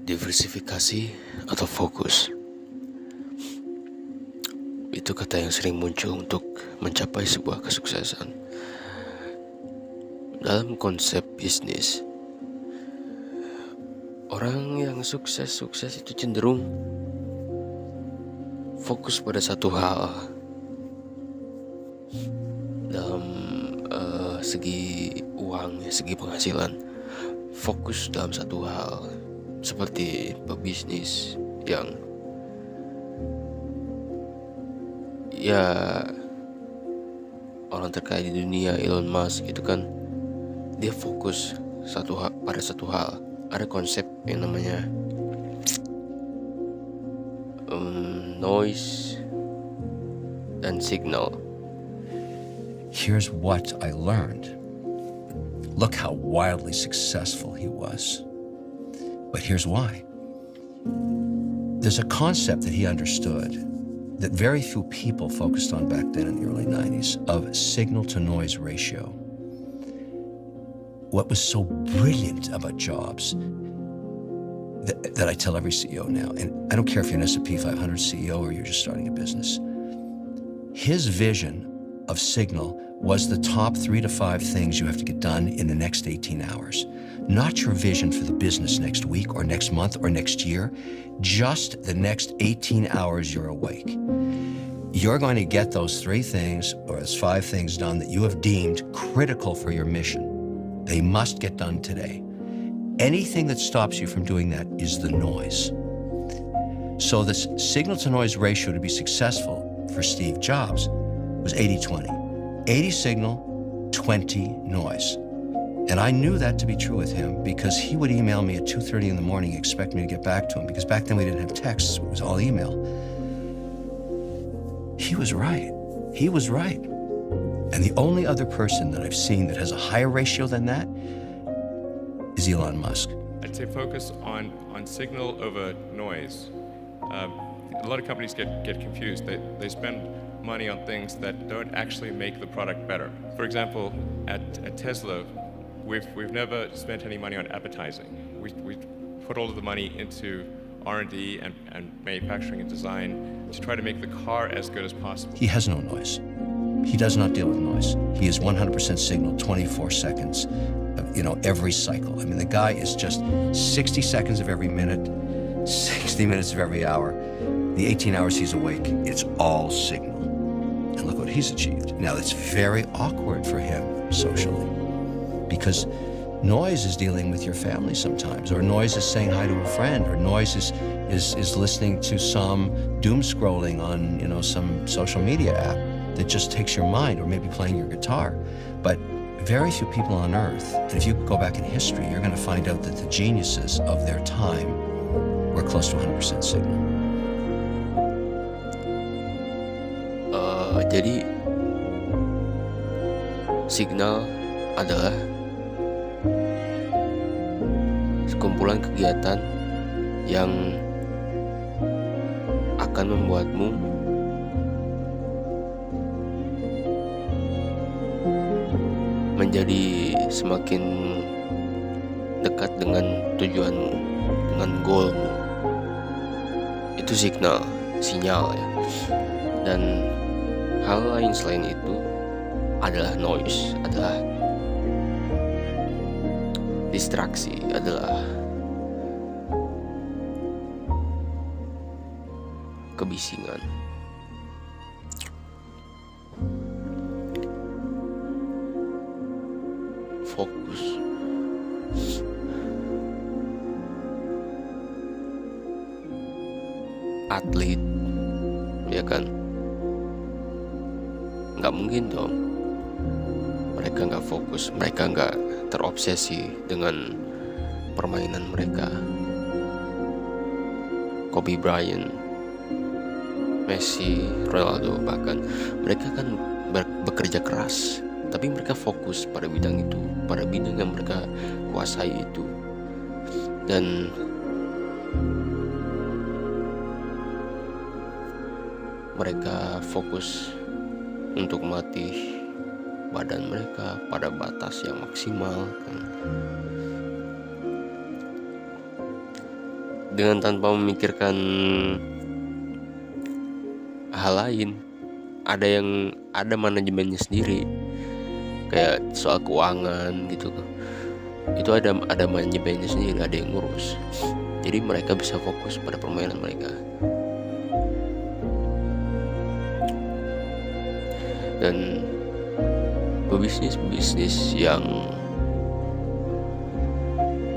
Diversifikasi atau fokus itu kata yang sering muncul untuk mencapai sebuah kesuksesan. Dalam konsep bisnis, orang yang sukses itu cenderung fokus pada satu hal. Dalam segi uang, segi penghasilan, fokus dalam satu hal. Seperti pebisnis yang orang terkaya di dunia, Elon Musk itu kan, dia fokus pada satu hal. Ada konsep yang namanya noise dan signal. Here's what I learned. Look how wildly successful he was. But here's why. There's a concept that he understood that very few people focused on back then in the early 90s of signal-to-noise ratio. What was so brilliant about Jobs that I tell every CEO now, and I don't care if you're an S&P 500 CEO or you're just starting a business, his vision of signal was the top 3 to 5 things you have to get done in the next 18 hours. Not your vision for the business next week or next month or next year, just the next 18 hours you're awake. You're going to get those 3 things or those 5 things done that you have deemed critical for your mission. They must get done today. Anything that stops you from doing that is the noise. So this signal-to-noise ratio to be successful for Steve Jobs was 80-20. 80 signal, 20 noise. And I knew that to be true with him because he would email me at 2:30 in the morning, expect me to get back to him, because back then we didn't have texts, it was all email. He was right. He was right. And the only other person that I've seen that has a higher ratio than that is Elon Musk. I'd say focus on signal over noise. A lot of companies get confused. They spend money on things that don't actually make the product better. For example, at Tesla, we've never spent any money on advertising. We put all of the money into R&D and manufacturing and design to try to make the car as good as possible. He has no noise. He does not deal with noise. He is 100% signal, 24 seconds, every cycle. I mean, the guy is just 60 seconds of every minute, 60 minutes of every hour. The 18 hours he's awake, it's all signal. And look what he's achieved. Now, that's very awkward for him socially, because noise is dealing with your family sometimes, or noise is saying hi to a friend, or noise is listening to some doom scrolling on some social media app that just takes your mind, or maybe playing your guitar. But very few people on earth, and if you go back in history, you're going to find out that the geniuses of their time were close to 100% signal. Jadi signal adalah sekumpulan kegiatan yang akan membuatmu menjadi semakin dekat dengan tujuanmu, dengan goalmu. Itu signal, sinyal ya. Dan hal lain selain itu adalah noise, adalah distraksi, adalah kebisingan. Fokus. Atlet, ya kan? Nggak mungkin dong mereka nggak fokus, mereka nggak terobsesi dengan permainan mereka. Kobe Bryant, Messi, Ronaldo, bahkan mereka kan bekerja keras, tapi mereka fokus pada bidang itu, pada bidang yang mereka kuasai itu. Dan mereka fokus untuk melatih badan mereka pada batas yang maksimal kan. Dengan tanpa memikirkan hal lain. Ada manajemennya sendiri, kayak soal keuangan gitu. Itu ada manajemennya sendiri, ada yang ngurus. Jadi mereka bisa fokus pada permainan mereka. Dan pebisnis yang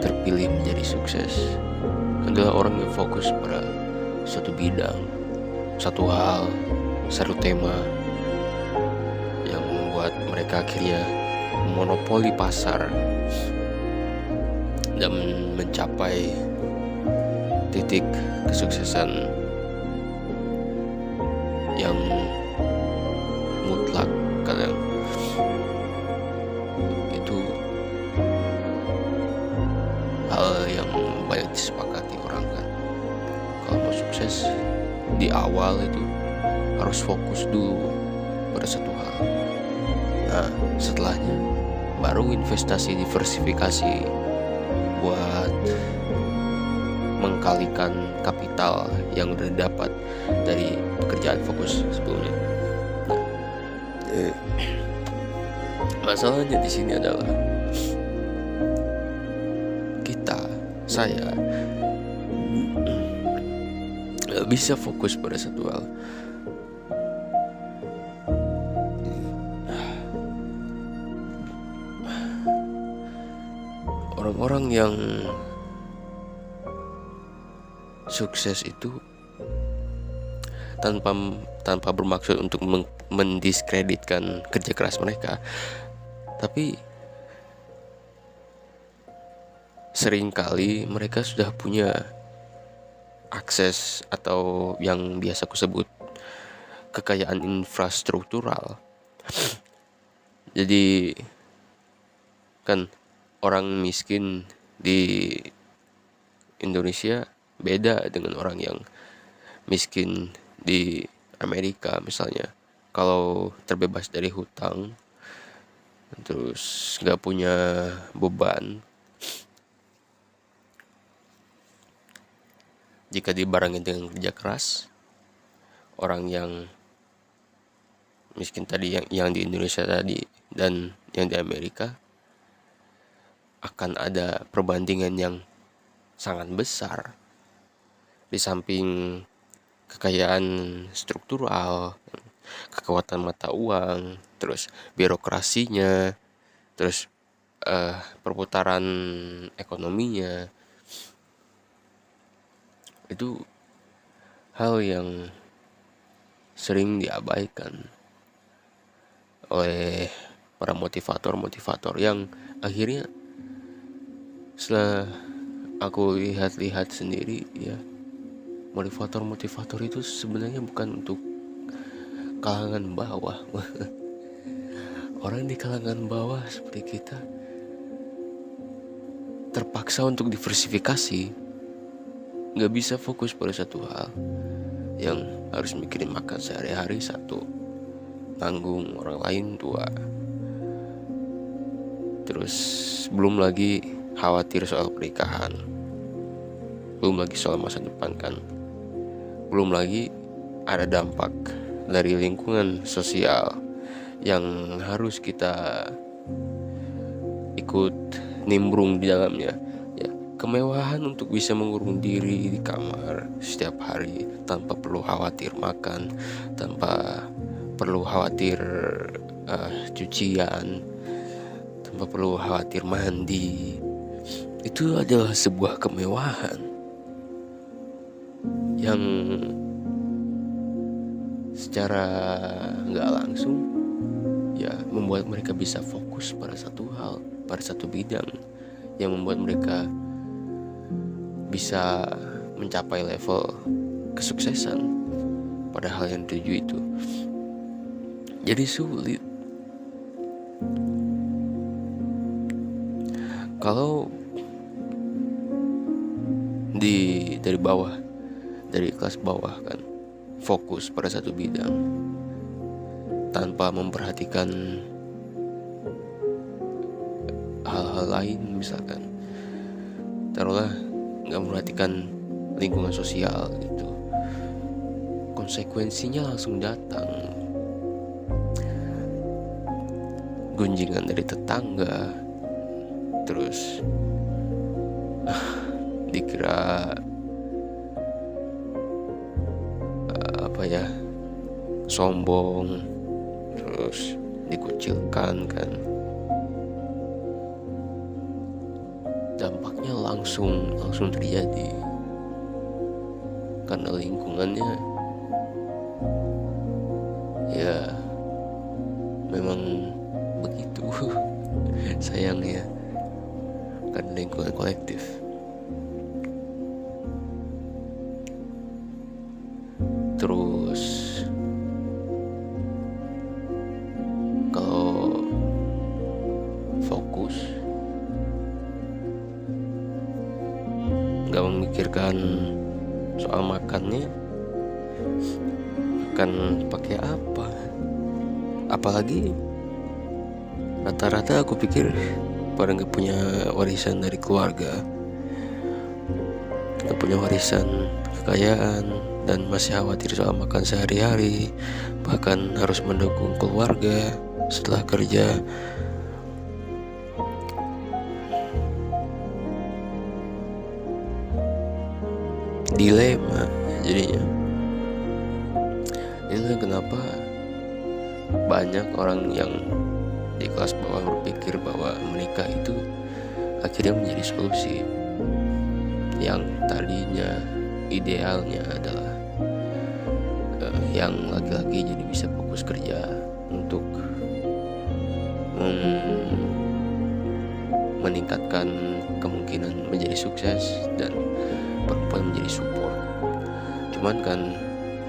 terpilih menjadi sukses adalah orang yang fokus pada suatu bidang, satu hal, satu tema yang membuat mereka akhirnya monopoli pasar dan mencapai titik kesuksesan yang mutlak. Kadang itu hal yang banyak disepakati orang kan. Kalau mau sukses di awal itu harus fokus dulu pada satu hal. Nah, setelahnya baru investasi diversifikasi buat mengkalikan kapital yang udah didapat dari pekerjaan fokus sebelumnya. Masalahnya di sini adalah saya gak bisa fokus pada satu hal. Orang-orang yang sukses itu tanpa bermaksud untuk mendiskreditkan kerja keras mereka, tapi seringkali mereka sudah punya akses atau yang biasa aku sebut kekayaan infrastruktural. Jadi kan orang miskin di Indonesia beda dengan orang yang miskin di Amerika misalnya. Kalau terbebas dari hutang, terus gak punya beban, jika dibarengi dengan kerja keras, orang yang miskin tadi yang di Indonesia tadi dan yang di Amerika, akan ada perbandingan yang sangat besar. Di samping kekayaan struktural, kekuatan mata uang, terus birokrasinya, terus perputaran ekonominya, itu hal yang sering diabaikan oleh para motivator yang akhirnya setelah aku lihat-lihat sendiri ya, motivator itu sebenarnya bukan untuk kalangan bawah. Orang di kalangan bawah seperti kita terpaksa untuk diversifikasi, gak bisa fokus pada satu hal, yang harus mikirin makan sehari-hari satu, tanggung orang lain dua, terus belum lagi khawatir soal pernikahan, belum lagi soal masa depan kan, belum lagi ada dampak dari lingkungan sosial yang harus kita ikut nimbrung di dalamnya. Kemewahan untuk bisa mengurung diri di kamar setiap hari tanpa perlu khawatir makan, tanpa perlu khawatir cucian, tanpa perlu khawatir mandi, itu adalah sebuah kemewahan yang secara nggak langsung ya membuat mereka bisa fokus pada satu hal, pada satu bidang, yang membuat mereka bisa mencapai level kesuksesan pada hal yang dituju itu. Jadi sulit kalau dari bawah, dari kelas bawah kan, fokus pada satu bidang tanpa memperhatikan hal-hal lain, misalkan taruhlah nggak memperhatikan lingkungan sosial gitu, konsekuensinya langsung datang. Gunjingan dari tetangga, terus dikira sombong, terus dikucilkan kan. Dampaknya langsung terjadi karena lingkungannya ya memang begitu. Sayangnya karena lingkungan kolektif. Terus kalau fokus nggak memikirkan soal makannya, akan pakai apa? Apalagi rata-rata aku pikir pada nggak punya warisan dari keluarga, nggak punya warisan kekayaan, dan masih khawatir soal makan sehari-hari, bahkan harus mendukung keluarga setelah kerja. Dilema jadinya. Inilah kenapa banyak orang yang di kelas bawah berpikir bahwa menikah itu akhirnya menjadi solusi, yang tadinya idealnya adalah yang laki-laki jadi bisa fokus kerja untuk meningkatkan kemungkinan menjadi sukses dan perempuan menjadi support. Cuman kan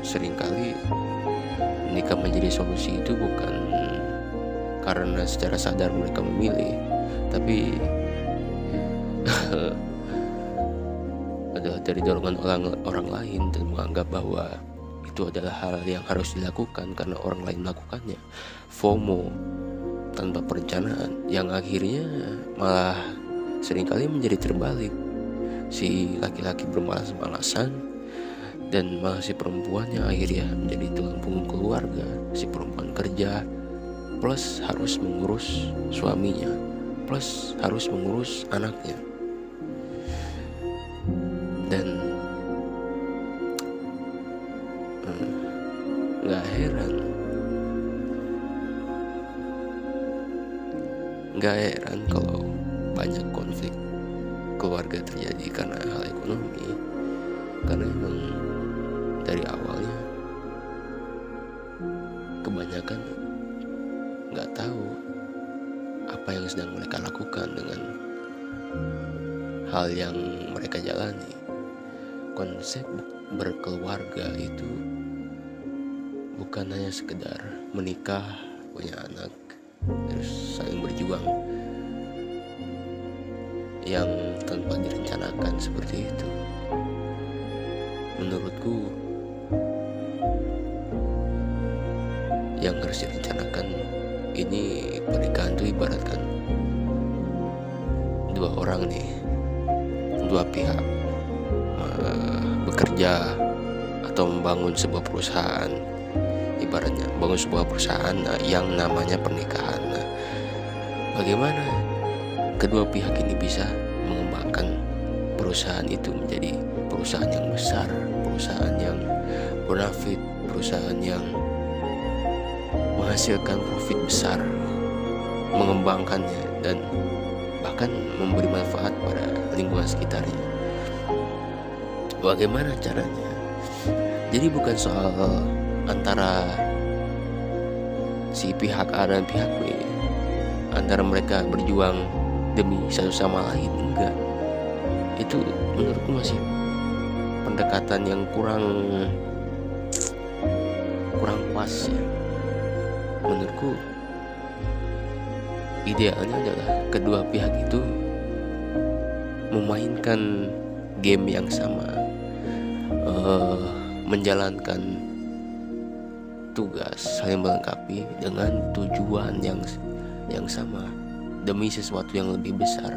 seringkali menikah menjadi solusi itu bukan karena secara sadar mereka memilih, tapi adalah dari dorongan orang lain, dan menganggap bahwa itu adalah hal yang harus dilakukan karena orang lain melakukannya. FOMO tanpa perencanaan, yang akhirnya malah seringkali menjadi terbalik. Si laki-laki bermalas-malasan, dan malah si perempuan yang akhirnya menjadi tulang punggung keluarga. Si perempuan kerja plus harus mengurus suaminya, plus harus mengurus anaknya. Dan gak heran kalau banyak konflik keluarga terjadi karena hal ekonomi, karena emang dari awalnya kebanyakan gak tahu apa yang sedang mereka lakukan dengan hal yang mereka jalani. Konsep berkeluarga itu bukan hanya sekedar menikah, punya anak, terus saling berjuang yang tanpa direncanakan seperti itu. Menurutku yang harus direncanakan ini pernikahan itu ibaratkan dua orang nih, dua pihak bekerja atau membangun sebuah perusahaan. Ibaratnya bangun sebuah perusahaan yang namanya pernikahan. Bagaimana kedua pihak ini bisa mengembangkan perusahaan itu menjadi perusahaan yang besar, perusahaan yang bonafit, perusahaan yang menghasilkan profit besar, mengembangkannya, dan bahkan memberi manfaat pada lingkungan sekitarnya. Bagaimana caranya? Jadi bukan soal antara si pihak A dan pihak B, antara mereka berjuang demi satu sama lain, enggak. Itu menurutku masih pendekatan yang kurang pas ya. Menurutku idealnya adalah kedua pihak itu memainkan game yang sama, menjalankan tugas saling melengkapi dengan tujuan yang sama, demi sesuatu yang lebih besar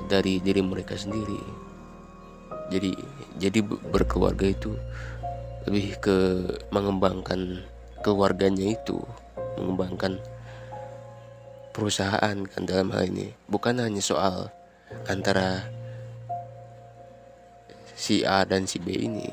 dari diri mereka sendiri. Jadi berkeluarga itu lebih ke mengembangkan keluarganya itu, mengembangkan perusahaan kan dalam hal ini. Bukan hanya soal antara si A dan si B ini,